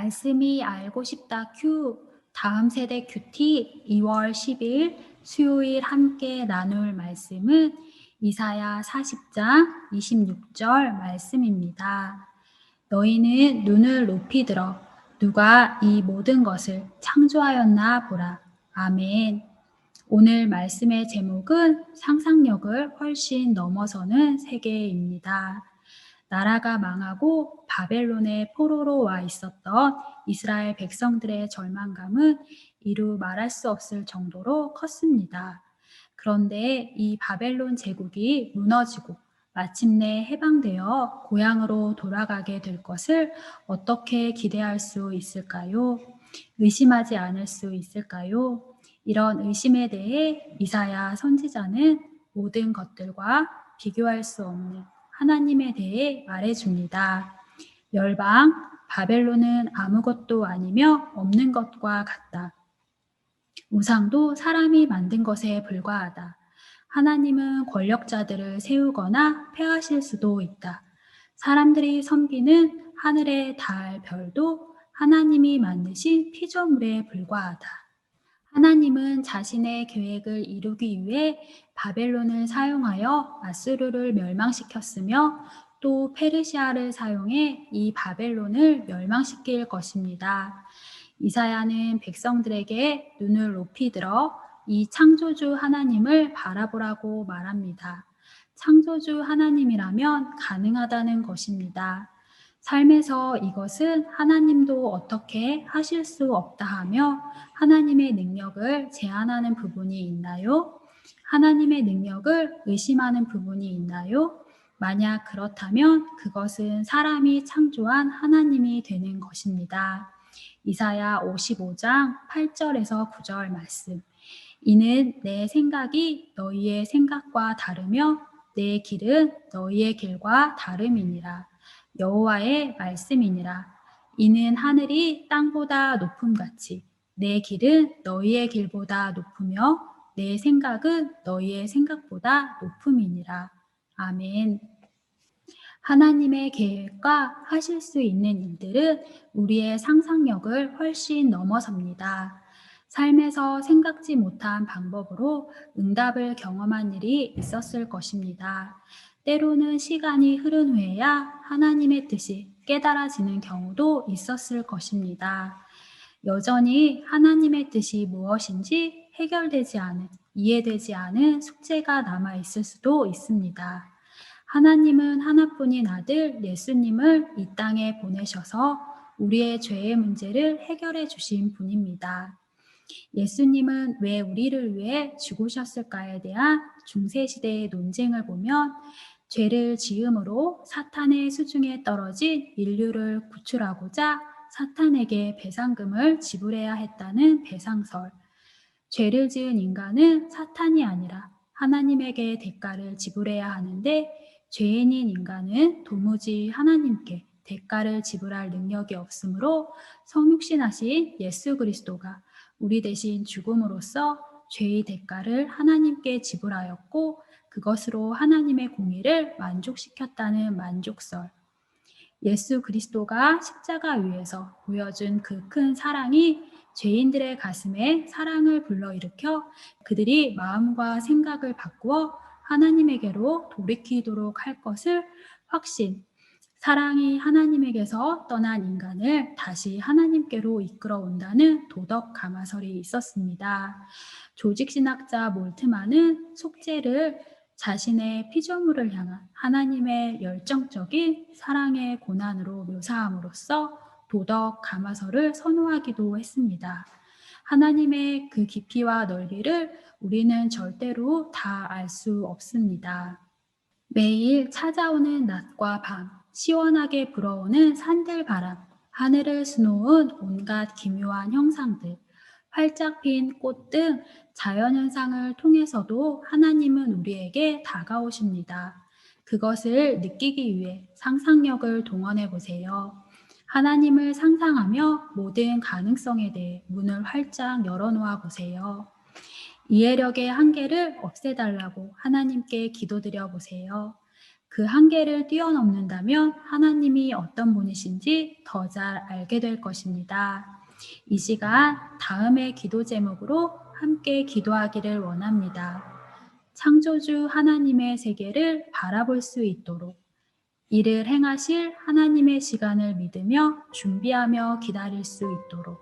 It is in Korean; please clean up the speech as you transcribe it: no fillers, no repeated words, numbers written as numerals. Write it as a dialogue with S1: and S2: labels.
S1: 말씀이 알고 싶다 큐. 다음 세대 큐티 2월 10일 수요일 함께 나눌 말씀은 이사야 40장 26절 말씀입니다. 너희는 눈을 높이 들어 누가 이 모든 것을 창조하였나 보라. 아멘. 오늘 말씀의 제목은 상상력을 훨씬 넘어서는 세계입니다. 나라가 망하고 바벨론의 포로로 와 있었던 이스라엘 백성들의 절망감은 이루 말할 수 없을 정도로 컸습니다. 그런데 이 바벨론 제국이 무너지고 마침내 해방되어 고향으로 돌아가게 될 것을 어떻게 기대할 수 있을까요? 의심하지 않을 수 있을까요? 이런 의심에 대해 이사야 선지자는 모든 것들과 비교할 수 없는 하나님에 대해 말해줍니다. 열방, 바벨론은 아무것도 아니며 없는 것과 같다. 우상도 사람이 만든 것에 불과하다. 하나님은 권력자들을 세우거나 폐하실 수도 있다. 사람들이 섬기는 하늘의 달, 별도 하나님이 만드신 피조물에 불과하다. 하나님은 자신의 계획을 이루기 위해 바벨론을 사용하여 아수르를 멸망시켰으며 또 페르시아를 사용해 이 바벨론을 멸망시킬 것입니다. 이사야는 백성들에게 눈을 높이 들어 이 창조주 하나님을 바라보라고 말합니다. 창조주 하나님이라면 가능하다는 것입니다. 삶에서 이것은 하나님도 어떻게 하실 수 없다 하며 하나님의 능력을 제한하는 부분이 있나요? 하나님의 능력을 의심하는 부분이 있나요? 만약 그렇다면 그것은 사람이 창조한 하나님이 되는 것입니다. 이사야 55장 8절에서 9절 말씀. 이는 내 생각이 너희의 생각과 다르며 내 길은 너희의 길과 다름이니라. 여호와의 말씀이니라. 이는 하늘이 땅보다 높음같이 내 길은 너희의 길보다 높으며 내 생각은 너희의 생각보다 높음이니라. 아멘. 하나님의 계획과 하실 수 있는 일들은 우리의 상상력을 훨씬 넘어섭니다. 삶에서 생각지 못한 방법으로 응답을 경험한 일이 있었을 것입니다. 때로는 시간이 흐른 후에야 하나님의 뜻이 깨달아지는 경우도 있었을 것입니다. 여전히 하나님의 뜻이 무엇인지 해결되지 않은, 이해되지 않은 숙제가 남아 있을 수도 있습니다. 하나님은 하나뿐인 아들 예수님을 이 땅에 보내셔서 우리의 죄의 문제를 해결해 주신 분입니다. 예수님은 왜 우리를 위해 죽으셨을까에 대한 중세시대의 논쟁을 보면 죄를 지음으로 사탄의 수중에 떨어진 인류를 구출하고자 사탄에게 배상금을 지불해야 했다는 배상설, 죄를 지은 인간은 사탄이 아니라 하나님에게 대가를 지불해야 하는데 죄인인 인간은 도무지 하나님께 대가를 지불할 능력이 없으므로 성육신하신 예수 그리스도가 우리 대신 죽음으로써 죄의 대가를 하나님께 지불하였고 그것으로 하나님의 공의를 만족시켰다는 만족설. 예수 그리스도가 십자가 위에서 보여준 그 큰 사랑이 죄인들의 가슴에 사랑을 불러일으켜 그들이 마음과 생각을 바꾸어 하나님에게로 돌이키도록 할 것을 확신, 사랑이 하나님에게서 떠난 인간을 다시 하나님께로 이끌어 온다는 도덕 가마설이 있었습니다. 조직신학자 몰트만은 속죄를 자신의 피조물을 향한 하나님의 열정적인 사랑의 고난으로 묘사함으로써 도덕 가마설을 선호하기도 했습니다. 하나님의 그 깊이와 넓이를 우리는 절대로 다 알 수 없습니다. 매일 찾아오는 낮과 밤, 시원하게 불어오는 산들바람, 하늘을 수놓은 온갖 기묘한 형상들, 활짝 핀 꽃 등 자연현상을 통해서도 하나님은 우리에게 다가오십니다. 그것을 느끼기 위해 상상력을 동원해 보세요. 하나님을 상상하며 모든 가능성에 대해 문을 활짝 열어놓아 보세요. 이해력의 한계를 없애달라고 하나님께 기도드려 보세요. 그 한계를 뛰어넘는다면 하나님이 어떤 분이신지 더 잘 알게 될 것입니다. 이 시간 다음의 기도 제목으로 함께 기도하기를 원합니다. 창조주 하나님의 세계를 바라볼 수 있도록 이를 행하실 하나님의 시간을 믿으며 준비하며 기다릴 수 있도록